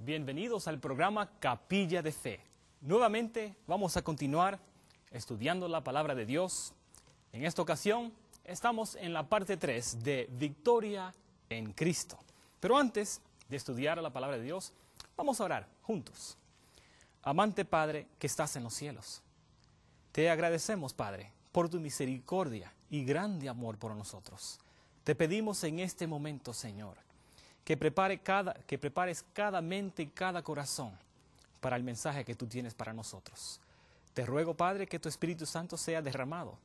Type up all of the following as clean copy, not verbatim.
Bienvenidos al programa Capilla de Fe. Nuevamente vamos a continuar estudiando la palabra de Dios. En esta ocasión estamos en la parte 3 de Victoria en Cristo. Pero antes de estudiar la palabra de Dios, vamos a orar juntos. Amante Padre que estás en los cielos, te agradecemos, Padre, por tu misericordia y grande amor por nosotros. Te pedimos en este momento, Señor, que prepares cada mente y cada corazón para el mensaje que tú tienes para nosotros. Te ruego, Padre, que tu Espíritu Santo sea derramado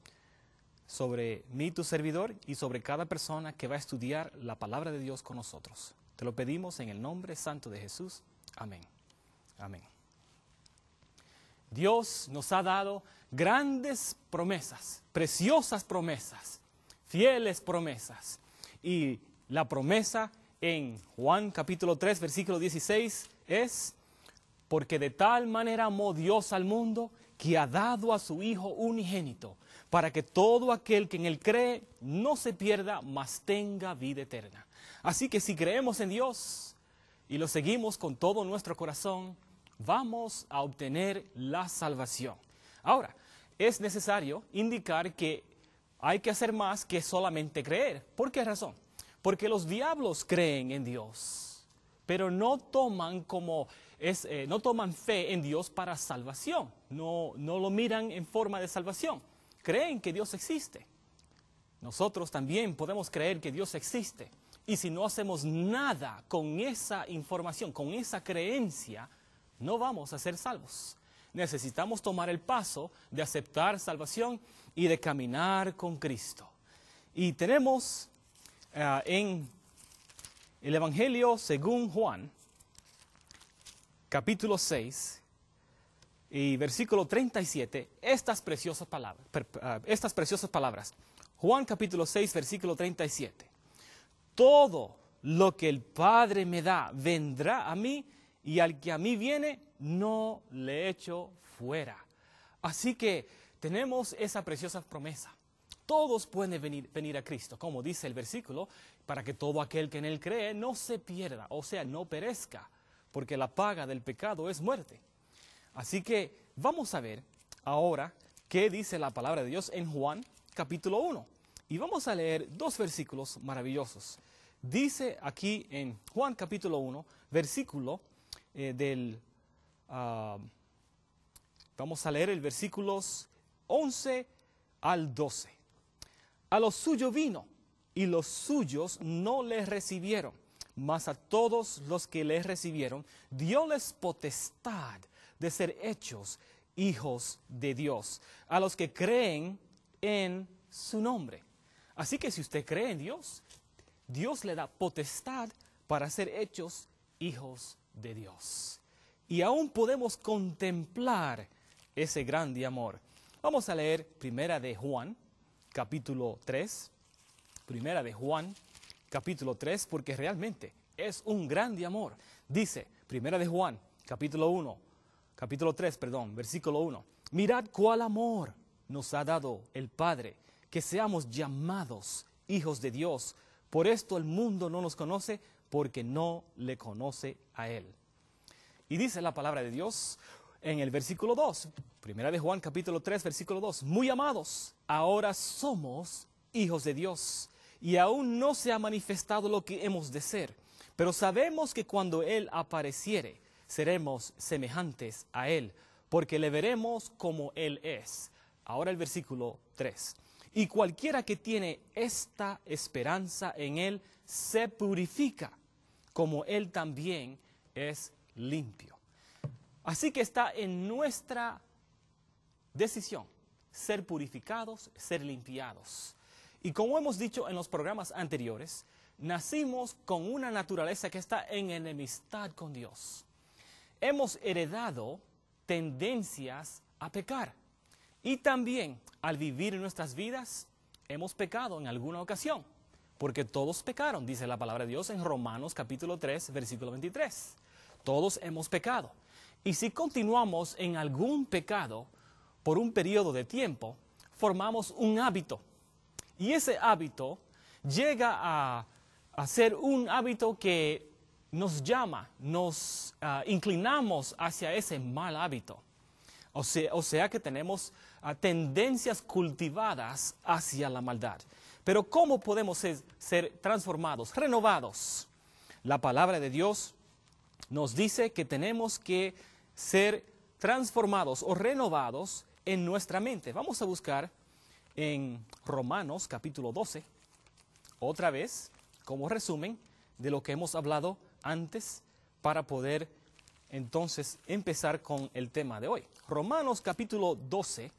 sobre mí, tu servidor, y sobre cada persona que va a estudiar la palabra de Dios con nosotros. Te lo pedimos en el nombre santo de Jesús. Amén. Amén. Dios nos ha dado grandes promesas, preciosas promesas, fieles promesas. Y la promesa en Juan capítulo 3, versículo 16 es: porque de tal manera amó Dios al mundo que ha dado a su Hijo unigénito, para que todo aquel que en él cree no se pierda, mas tenga vida eterna. Así que si creemos en Dios y lo seguimos con todo nuestro corazón, vamos a obtener la salvación. Ahora, es necesario indicar que hay que hacer más que solamente creer. ¿Por qué razón? Porque los diablos creen en Dios, pero no toman fe en Dios para salvación. No lo miran en forma de salvación. Creen que Dios existe. Nosotros también podemos creer que Dios existe. Y si no hacemos nada con esa información, con esa creencia, no vamos a ser salvos. Necesitamos tomar el paso de aceptar salvación y de caminar con Cristo. Y tenemos en el Evangelio según Juan, capítulo 6 y versículo 37, estas preciosas palabras. Juan capítulo 6, versículo 37. Todo lo que el Padre me da vendrá a mí, y al que a mí viene no le echo fuera. Así que tenemos esa preciosa promesa. Todos pueden venir a Cristo, como dice el versículo, para que todo aquel que en él cree no se pierda, o sea, no perezca, porque la paga del pecado es muerte. Así que vamos a ver ahora qué dice la palabra de Dios en Juan capítulo 1. Y vamos a leer dos versículos maravillosos. Dice aquí en Juan capítulo 1, versículo vamos a leer el versículos 11 al 12. A los suyos vino, y los suyos no le recibieron, mas a todos los que le recibieron, dióles potestad de ser hechos hijos de Dios, a los que creen en su nombre. Así que si usted cree en Dios, Dios le da potestad para ser hechos hijos de Dios. Y aún podemos contemplar ese grande amor. Vamos a leer Primera de Juan, capítulo 3. Primera de Juan, capítulo 3, porque realmente es un grande amor. Dice, Primera de Juan, capítulo 3, versículo 1. Mirad cuál amor nos ha dado el Padre, que seamos llamados hijos de Dios. Por esto el mundo no nos conoce, porque no le conoce a Él. Y dice la palabra de Dios en el versículo 2, Primera de Juan capítulo 3, versículo 2. Muy amados, ahora somos hijos de Dios, y aún no se ha manifestado lo que hemos de ser. Pero sabemos que cuando Él apareciere, seremos semejantes a Él, porque le veremos como Él es. Ahora el versículo 3. Y cualquiera que tiene esta esperanza en Él, se purifica, como Él también es limpio. Así que está en nuestra decisión ser purificados, ser limpiados. Y como hemos dicho en los programas anteriores, nacimos con una naturaleza que está en enemistad con Dios. Hemos heredado tendencias a pecar. Y también, al vivir nuestras vidas, hemos pecado en alguna ocasión. Porque todos pecaron, dice la palabra de Dios en Romanos capítulo 3, versículo 23. Todos hemos pecado. Y si continuamos en algún pecado por un periodo de tiempo, formamos un hábito. Y ese hábito llega a ser un hábito que nos llama, nos inclinamos hacia ese mal hábito. O sea que tenemos tendencias cultivadas hacia la maldad. Pero ¿cómo podemos ser transformados, renovados? La palabra de Dios nos dice que tenemos que ser transformados o renovados en nuestra mente. Vamos a buscar en Romanos capítulo 12, otra vez, como resumen de lo que hemos hablado antes, para poder entonces empezar con el tema de hoy. Romanos capítulo 12,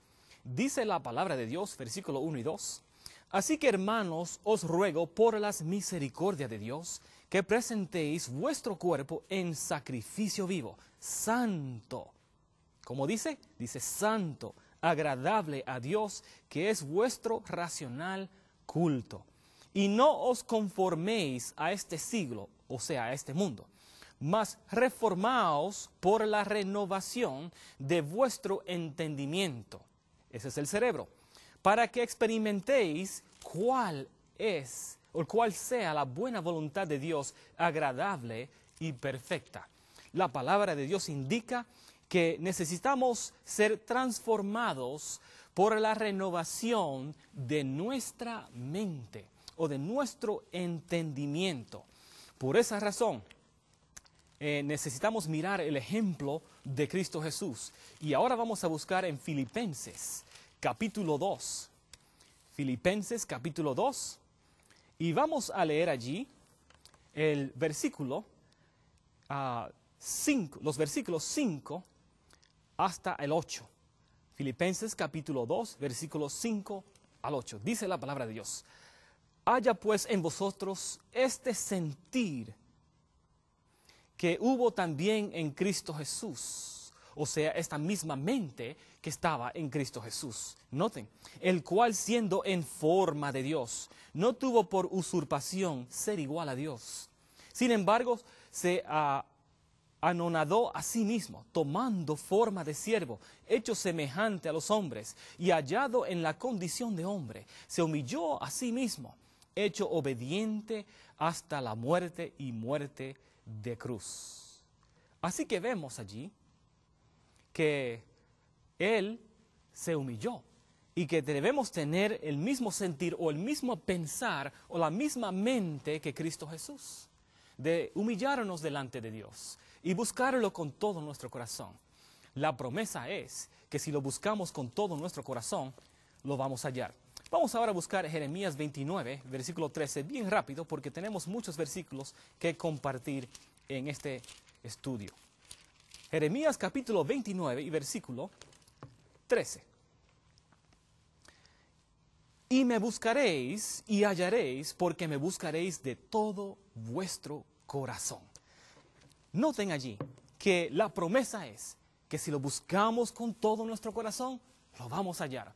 dice la palabra de Dios, versículo 1 y 2. Así que, hermanos, os ruego por las misericordias de Dios, que presentéis vuestro cuerpo en sacrificio vivo, santo. ¿Cómo dice? Dice santo, agradable a Dios, que es vuestro racional culto. Y no os conforméis a este siglo, o sea, a este mundo, mas reformaos por la renovación de vuestro entendimiento. Ese es el cerebro. Para que experimentéis cuál es o cuál sea la buena voluntad de Dios, agradable y perfecta. La palabra de Dios indica que necesitamos ser transformados por la renovación de nuestra mente o de nuestro entendimiento. Por esa razón, necesitamos mirar el ejemplo de Cristo Jesús. Y ahora vamos a buscar en Filipenses capítulo 2. Filipenses capítulo 2. Y vamos a leer allí el versículo 5, los versículos 5 hasta el 8. Filipenses capítulo 2, versículos 5 al 8. Dice la palabra de Dios: haya pues en vosotros este sentir que hubo también en Cristo Jesús, o sea, esta misma mente que estaba en Cristo Jesús. Noten, el cual siendo en forma de Dios, no tuvo por usurpación ser igual a Dios. Sin embargo, se anonadó a sí mismo, tomando forma de siervo, hecho semejante a los hombres, y hallado en la condición de hombre, se humilló a sí mismo, hecho obediente hasta la muerte y muerte de cruz. Así que vemos allí que Él se humilló y que debemos tener el mismo sentir o el mismo pensar o la misma mente que Cristo Jesús, de humillarnos delante de Dios y buscarlo con todo nuestro corazón. La promesa es que si lo buscamos con todo nuestro corazón, lo vamos a hallar. Vamos ahora a buscar Jeremías 29, versículo 13, bien rápido, porque tenemos muchos versículos que compartir en este estudio. Jeremías capítulo 29 y versículo 13. Y me buscaréis y hallaréis, porque me buscaréis de todo vuestro corazón. Noten allí que la promesa es que si lo buscamos con todo nuestro corazón, lo vamos a hallar.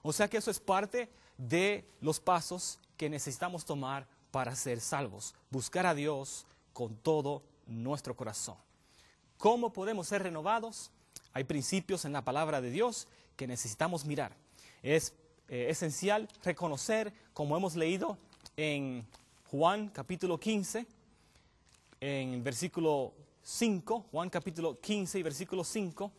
O sea que eso es parte de los pasos que necesitamos tomar para ser salvos. Buscar a Dios con todo nuestro corazón. ¿Cómo podemos ser renovados? Hay principios en la palabra de Dios que necesitamos mirar. Es esencial reconocer, como hemos leído en Juan capítulo 15, en versículo 5, Juan capítulo 15 y versículo 5,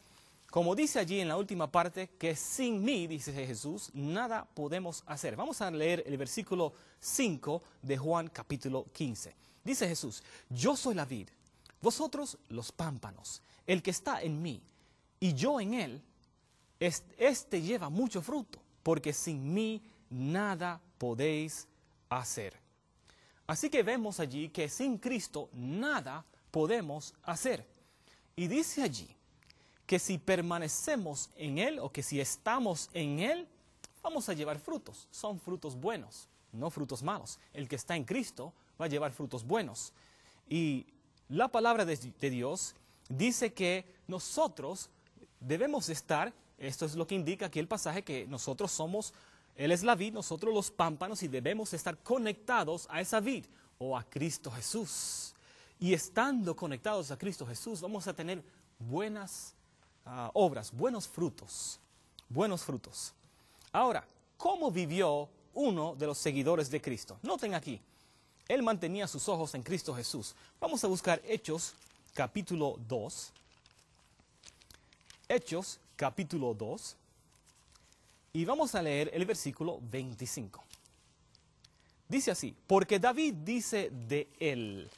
como dice allí en la última parte, que sin mí, dice Jesús, nada podemos hacer. Vamos a leer el versículo 5 de Juan capítulo 15. Dice Jesús: yo soy la vid, vosotros los pámpanos. El que está en mí y yo en él, este lleva mucho fruto, porque sin mí nada podéis hacer. Así que vemos allí que sin Cristo nada podemos hacer. Y dice allí que si permanecemos en Él o que si estamos en Él, vamos a llevar frutos. Son frutos buenos, no frutos malos. El que está en Cristo va a llevar frutos buenos. Y la palabra de Dios dice que nosotros debemos estar, esto es lo que indica aquí el pasaje, que nosotros somos, Él es la vid, nosotros los pámpanos, y debemos estar conectados a esa vid o a Cristo Jesús. Y estando conectados a Cristo Jesús, vamos a tener buenas obras, buenos frutos, buenos frutos. Ahora, ¿cómo vivió uno de los seguidores de Cristo? Noten aquí, Él mantenía sus ojos en Cristo Jesús. Vamos a buscar Hechos capítulo 2. Hechos capítulo 2. Y vamos a leer el versículo 25. Dice así: porque David dice de él: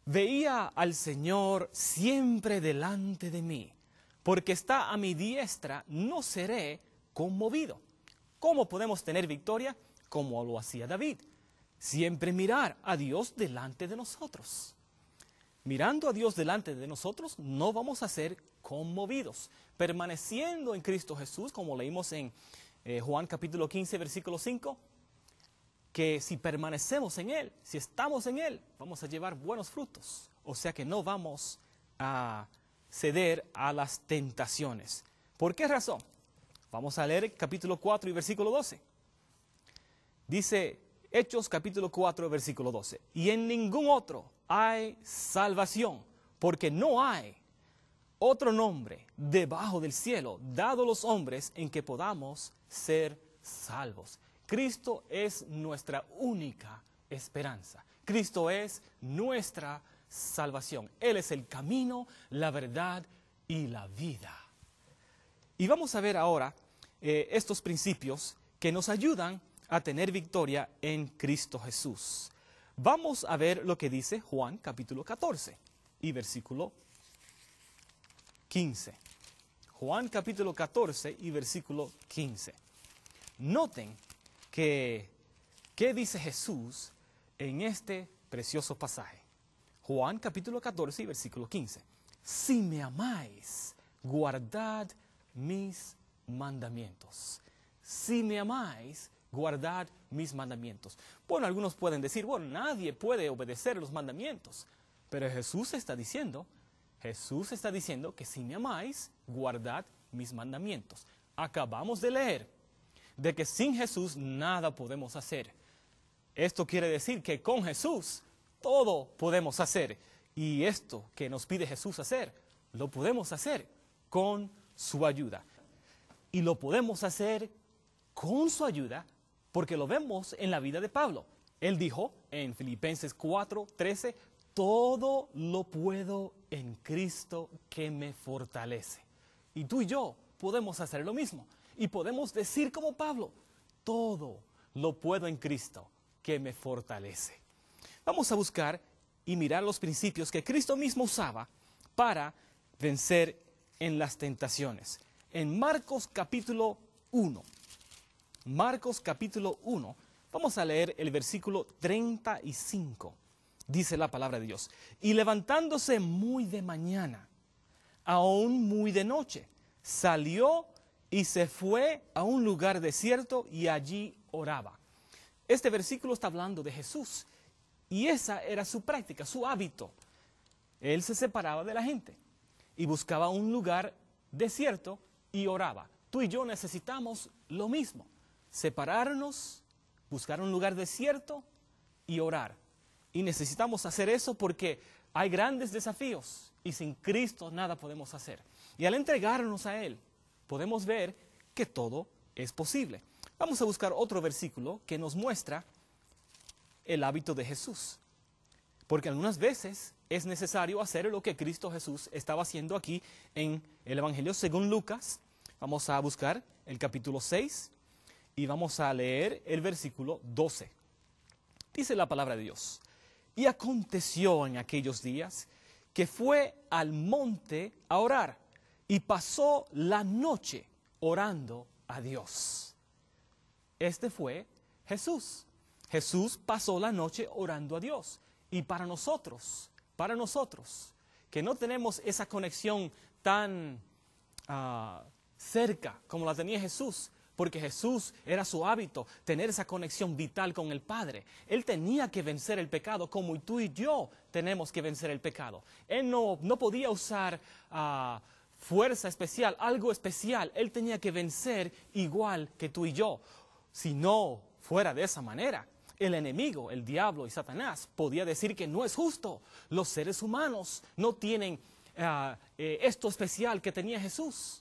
veía al Señor siempre delante de mí, porque está a mi diestra, no seré conmovido. ¿Cómo podemos tener victoria? Como lo hacía David. Siempre mirar a Dios delante de nosotros. Mirando a Dios delante de nosotros, no vamos a ser conmovidos. Permaneciendo en Cristo Jesús, como leímos en Juan capítulo 15, versículo 5, que si permanecemos en Él, si estamos en Él, vamos a llevar buenos frutos. O sea que no vamos a ceder a las tentaciones. ¿Por qué razón? Vamos a leer capítulo 4 y versículo 12. Dice Hechos capítulo 4, versículo 12. Y en ningún otro hay salvación, porque no hay otro nombre debajo del cielo dado a los hombres en que podamos ser salvos. Cristo es nuestra única esperanza. Cristo es nuestra salvación. Él es el camino, la verdad y la vida. Y vamos a ver ahora estos principios que nos ayudan a tener victoria en Cristo Jesús. Vamos a ver lo que dice Juan capítulo 14 y versículo 15. Juan capítulo 14 y versículo 15. Noten qué dice Jesús en este precioso pasaje. Juan capítulo 14 y versículo 15. Si me amáis, guardad mis mandamientos. Si me amáis, guardad mis mandamientos. Bueno, algunos pueden decir, bueno, nadie puede obedecer los mandamientos. Pero Jesús está diciendo que si me amáis, guardad mis mandamientos. Acabamos de leer de que sin Jesús nada podemos hacer. Esto quiere decir que con Jesús todo podemos hacer. Y esto que nos pide Jesús hacer, lo podemos hacer con su ayuda. Y lo podemos hacer con su ayuda porque lo vemos en la vida de Pablo. Él dijo en Filipenses 4:13, todo lo puedo en Cristo que me fortalece. Y tú y yo podemos hacer lo mismo. Y podemos decir como Pablo, todo lo puedo en Cristo que me fortalece. Vamos a buscar y mirar los principios que Cristo mismo usaba para vencer en las tentaciones. En Marcos capítulo 1. Marcos capítulo 1. Vamos a leer el versículo 35. Dice la palabra de Dios. Y levantándose muy de mañana, aún muy de noche, salió y se fue a un lugar desierto y allí oraba. Este versículo está hablando de Jesús. Y esa era su práctica, su hábito. Él se separaba de la gente y buscaba un lugar desierto y oraba. Tú y yo necesitamos lo mismo. Separarnos, buscar un lugar desierto y orar. Y necesitamos hacer eso porque hay grandes desafíos y sin Cristo nada podemos hacer. Y al entregarnos a Él, podemos ver que todo es posible. Vamos a buscar otro versículo que nos muestra el hábito de Jesús. Porque algunas veces es necesario hacer lo que Cristo Jesús estaba haciendo aquí en el Evangelio según Lucas. Vamos a buscar el capítulo 6 y vamos a leer el versículo 12. Dice la palabra de Dios. Y aconteció en aquellos días que fue al monte a orar y pasó la noche orando a Dios. Este fue Jesús. Jesús pasó la noche orando a Dios. Y para nosotros, que no tenemos esa conexión tan cerca como la tenía Jesús, porque Jesús era su hábito, tener esa conexión vital con el Padre. Él tenía que vencer el pecado como tú y yo tenemos que vencer el pecado. Él no podía usar fuerza especial, algo especial. Él tenía que vencer igual que tú y yo. Si no fuera de esa manera, el enemigo, el diablo y Satanás podía decir que no es justo. Los seres humanos no tienen esto especial que tenía Jesús.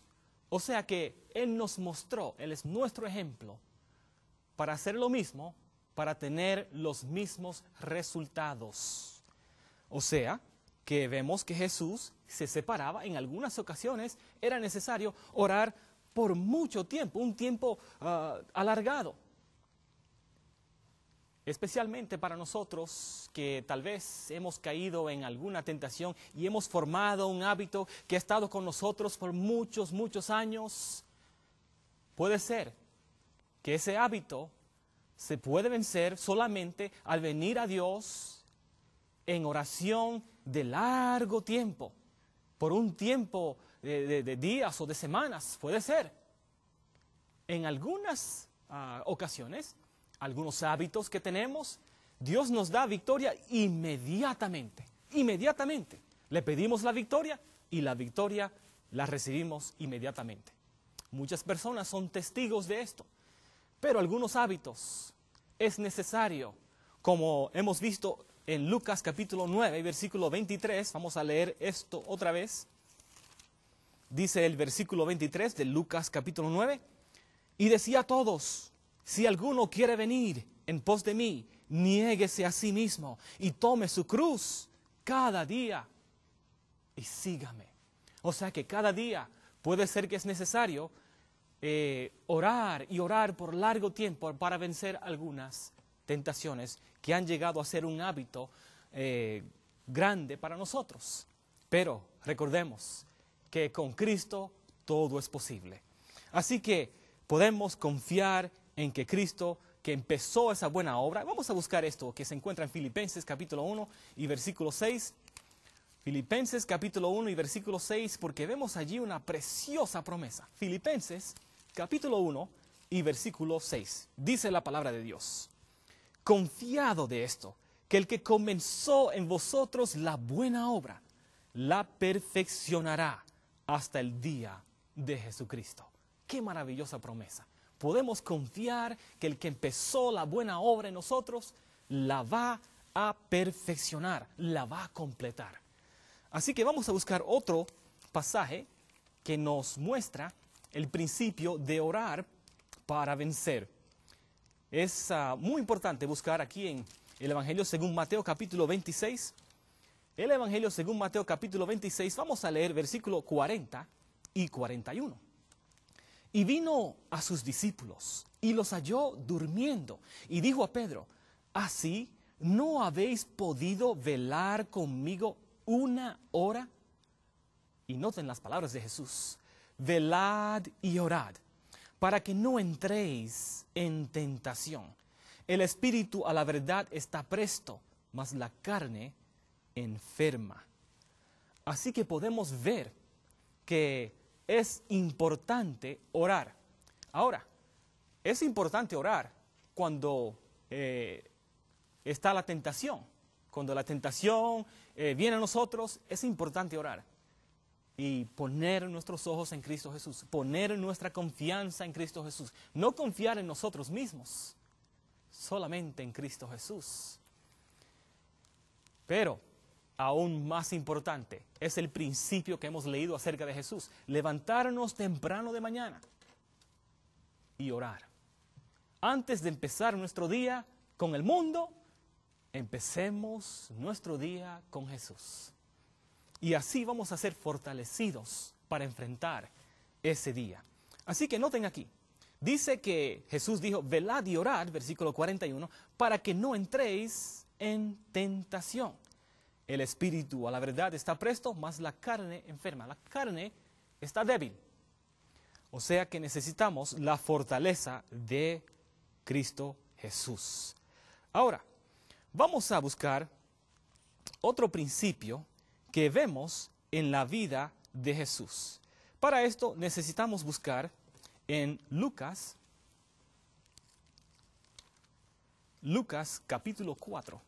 O sea que Él nos mostró, Él es nuestro ejemplo para hacer lo mismo para tener los mismos resultados. O sea, que vemos que Jesús se separaba. En algunas ocasiones era necesario orar por mucho tiempo, un tiempo alargado. Especialmente para nosotros que tal vez hemos caído en alguna tentación y hemos formado un hábito que ha estado con nosotros por muchos, muchos años. Puede ser que ese hábito se puede vencer solamente al venir a Dios en oración de largo tiempo, por un tiempo de días o de semanas, puede ser. En algunas ocasiones, algunos hábitos que tenemos, Dios nos da victoria inmediatamente. Inmediatamente. Le pedimos la victoria y la victoria la recibimos inmediatamente. Muchas personas son testigos de esto. Pero algunos hábitos es necesario, como hemos visto en Lucas capítulo 9, versículo 23. Vamos a leer esto otra vez. Dice el versículo 23 de Lucas capítulo 9. Y decía a todos: si alguno quiere venir en pos de mí, niéguese a sí mismo y tome su cruz cada día y sígame. O sea que cada día puede ser que es necesario orar y orar por largo tiempo para vencer algunas tentaciones que han llegado a ser un hábito grande para nosotros. Pero recordemos que con Cristo todo es posible. Así que podemos confiar en que Cristo, que empezó esa buena obra. Vamos a buscar esto que se encuentra en Filipenses capítulo 1 y versículo 6. Filipenses capítulo 1 y versículo 6, porque vemos allí una preciosa promesa. Filipenses capítulo 1 y versículo 6. Dice la palabra de Dios: confiado de esto, que el que comenzó en vosotros la buena obra, la perfeccionará hasta el día de Jesucristo. ¡Qué maravillosa promesa! Podemos confiar que el que empezó la buena obra en nosotros, la va a perfeccionar, la va a completar. Así que vamos a buscar otro pasaje que nos muestra el principio de orar para vencer. Es muy importante buscar aquí en el Evangelio según Mateo capítulo 26. El Evangelio según Mateo capítulo 26, vamos a leer versículo 40 y 41. Y vino a sus discípulos y los halló durmiendo y dijo a Pedro: ¿así no habéis podido velar conmigo una hora? Y noten las palabras de Jesús: velad y orad, para que no entréis en tentación. El espíritu a la verdad está presto, mas la carne enferma. Así que podemos ver que es importante orar. Ahora, es importante orar cuando está la tentación. Cuando la tentación viene a nosotros, es importante orar. Y poner nuestros ojos en Cristo Jesús. Poner nuestra confianza en Cristo Jesús. No confiar en nosotros mismos. Solamente en Cristo Jesús. Pero aún más importante es el principio que hemos leído acerca de Jesús. Levantarnos temprano de mañana y orar. Antes de empezar nuestro día con el mundo, empecemos nuestro día con Jesús. Y así vamos a ser fortalecidos para enfrentar ese día. Así que noten aquí. Dice que Jesús dijo: velad y orad, versículo 41, para que no entréis en tentación. El espíritu a la verdad está presto, mas la carne enferma. La carne está débil. O sea que necesitamos la fortaleza de Cristo Jesús. Ahora, vamos a buscar otro principio que vemos en la vida de Jesús. Para esto necesitamos buscar en Lucas capítulo 4.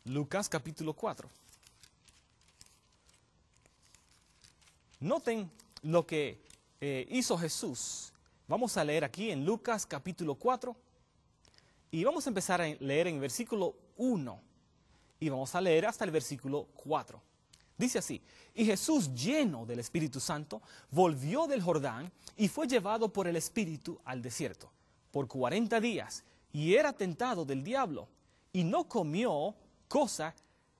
Lucas capítulo 4. Noten lo que hizo Jesús. Vamos a leer aquí en Lucas capítulo 4 y vamos a empezar a leer en el versículo 1 y vamos a leer hasta el versículo 4. Dice así: y Jesús, lleno del Espíritu Santo, volvió del Jordán y fue llevado por el Espíritu al desierto por 40 días y era tentado del diablo y no comió cosa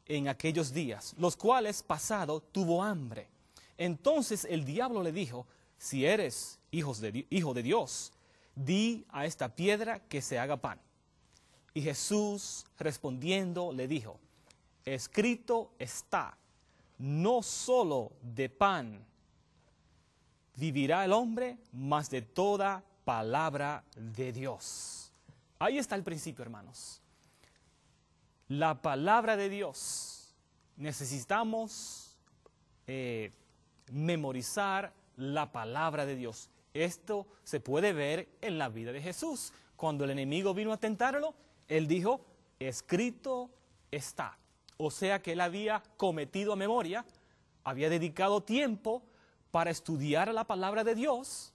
en aquellos días, los cuales pasado tuvo hambre. Entonces el diablo le dijo, si eres hijo de Dios, di a esta piedra que se haga pan. Y Jesús respondiendo le dijo, escrito está, no solo de pan vivirá el hombre, mas de toda palabra de Dios. Ahí está el principio, hermanos. La palabra de Dios. Necesitamos memorizar la palabra de Dios. Esto se puede ver en la vida de Jesús. Cuando el enemigo vino a tentarlo, él dijo, escrito está. O sea que él había cometido a memoria, había dedicado tiempo para estudiar la palabra de Dios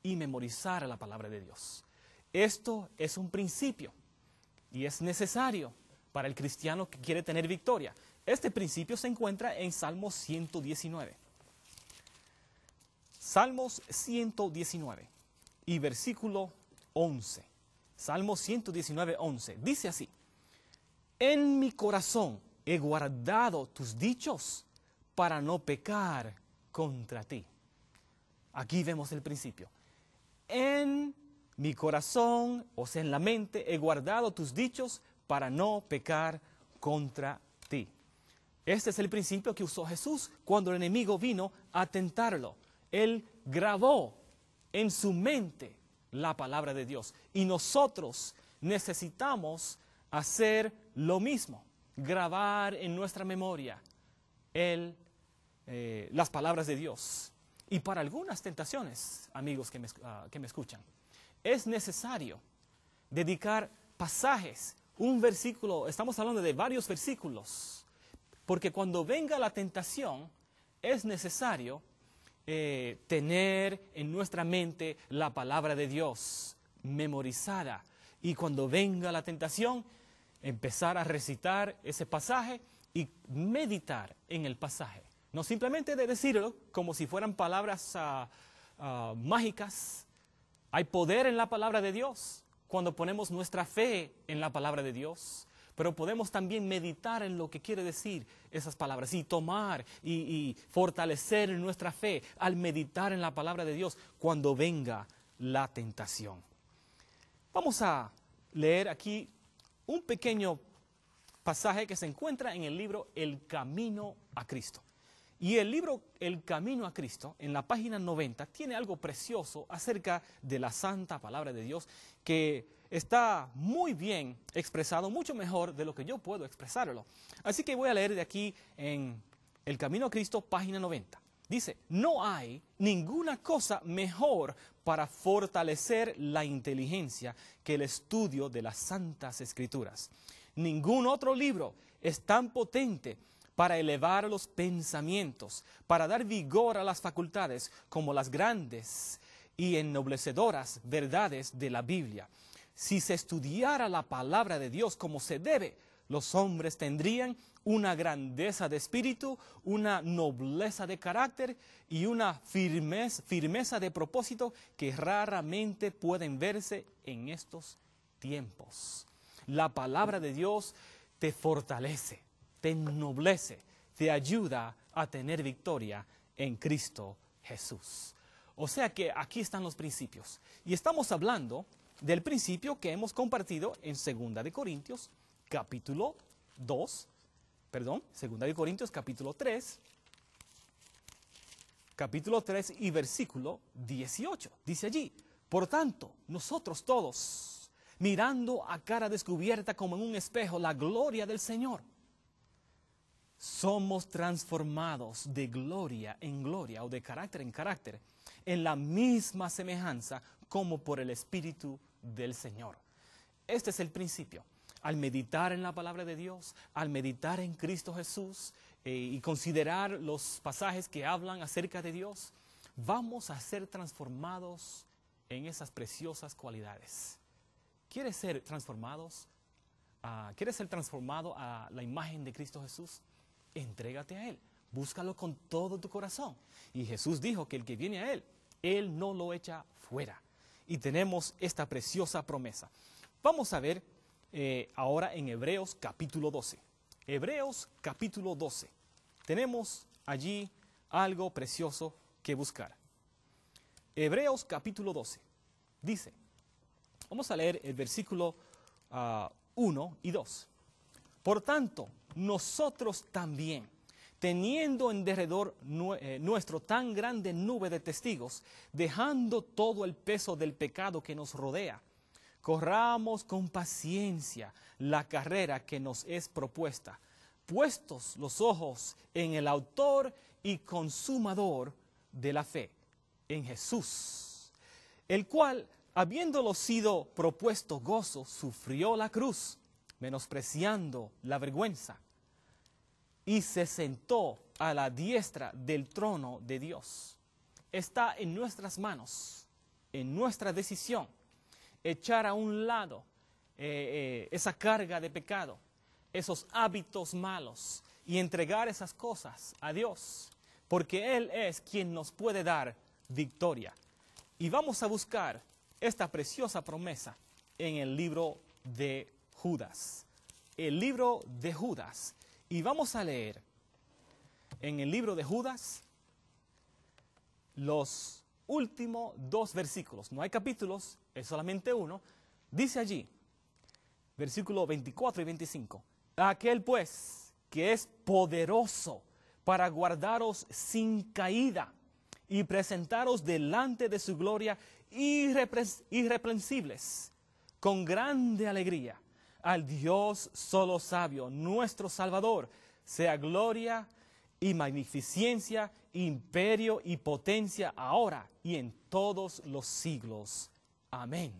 y memorizar la palabra de Dios. Esto es un principio y es necesario para el cristiano que quiere tener victoria. Este principio se encuentra en Salmos 119. Salmos 119 y versículo 11. Salmos 119, 11. Dice así, en mi corazón he guardado tus dichos para no pecar contra ti. Aquí vemos el principio. En mi corazón, o sea, en la mente, he guardado tus dichos para no pecar contra ti. Este es el principio que usó Jesús cuando el enemigo vino a tentarlo. Él grabó en su mente la palabra de Dios. Y nosotros necesitamos hacer lo mismo, grabar en nuestra memoria las palabras de Dios. Y para algunas tentaciones, amigos que me escuchan, es necesario dedicar pasajes, un versículo, estamos hablando de varios versículos, porque cuando venga la tentación es necesario tener en nuestra mente la palabra de Dios memorizada. Y cuando venga la tentación, empezar a recitar ese pasaje y meditar en el pasaje. No simplemente de decirlo como si fueran palabras mágicas. Hay poder en la palabra de Dios cuando ponemos nuestra fe en la palabra de Dios. Pero podemos también meditar en lo que quiere decir esas palabras y tomar y fortalecer nuestra fe al meditar en la palabra de Dios cuando venga la tentación. Vamos a leer aquí un pequeño pasaje que se encuentra en el libro El Camino a Cristo. Y el libro El Camino a Cristo, en la página 90, tiene algo precioso acerca de la santa palabra de Dios que está muy bien expresado, mucho mejor de lo que yo puedo expresarlo. Así que voy a leer de aquí en El Camino a Cristo, página 90. Dice, no hay ninguna cosa mejor para fortalecer la inteligencia que el estudio de las Santas Escrituras. Ningún otro libro es tan potente para elevar los pensamientos, para dar vigor a las facultades como las grandes y ennoblecedoras verdades de la Biblia. Si se estudiara la palabra de Dios como se debe, los hombres tendrían una grandeza de espíritu, una nobleza de carácter y una firmeza de propósito que raramente pueden verse en estos tiempos. La palabra de Dios te fortalece, te ennoblece, te ayuda a tener victoria en Cristo Jesús. O sea que aquí están los principios. Y estamos hablando del principio que hemos compartido en 2 de Corintios, capítulo 2, 2 de Corintios, capítulo 3 y versículo 18. Dice allí, por tanto, nosotros todos, mirando a cara descubierta como en un espejo la gloria del Señor, somos transformados de gloria en gloria o de carácter en carácter en la misma semejanza como por el Espíritu del Señor. Este es el principio. Al meditar en la palabra de Dios, al meditar en Cristo Jesús y considerar los pasajes que hablan acerca de Dios, vamos a ser transformados en esas preciosas cualidades. ¿Quieres ser transformados? ¿Quieres ser transformado a la imagen de Cristo Jesús? Entrégate a Él, búscalo con todo tu corazón. Y Jesús dijo que el que viene a Él no lo echa fuera. y tenemos esta preciosa promesa. Vamos a ver ahora en Hebreos capítulo 12. Hebreos capítulo 12. Tenemos allí algo precioso que buscar. Hebreos capítulo 12 dice, vamos a leer el versículo 1 y 2. Por tanto, nosotros también, teniendo en derredor nuestro tan grande nube de testigos, dejando todo el peso del pecado que nos rodea, corramos con paciencia la carrera que nos es propuesta, puestos los ojos en el autor y consumador de la fe, en Jesús, el cual, habiéndolo sido propuesto gozo, sufrió la cruz, menospreciando la vergüenza, y se sentó a la diestra del trono de Dios. Está en nuestras manos, en nuestra decisión, echar a un lado esa carga de pecado, esos hábitos malos, y entregar esas cosas a Dios, porque Él es quien nos puede dar victoria. Y vamos a buscar esta preciosa promesa en el libro de Judas. El libro de Judas. Y vamos a leer en el libro de Judas los últimos 2 versículos. No hay capítulos, es solamente uno. Dice allí, versículos 24 y 25. Aquel pues que es poderoso para guardaros sin caída y presentaros delante de su gloria irreprensibles, con grande alegría. Al Dios solo sabio, nuestro Salvador, sea gloria y magnificencia, imperio y potencia ahora y en todos los siglos. Amén.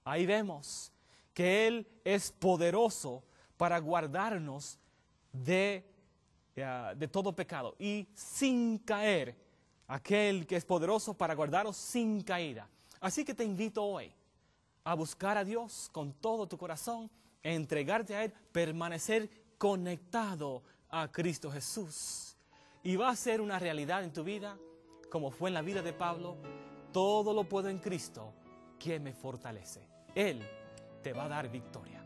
Ahí vemos que Él es poderoso para guardarnos de todo pecado y sin caer. Aquel que es poderoso para guardaros sin caída. Así que te invito hoy a buscar a Dios con todo tu corazón, a entregarte a Él, permanecer conectado a Cristo Jesús. Y va a ser una realidad en tu vida, como fue en la vida de Pablo. Todo lo puedo en Cristo, que me fortalece. Él te va a dar victoria.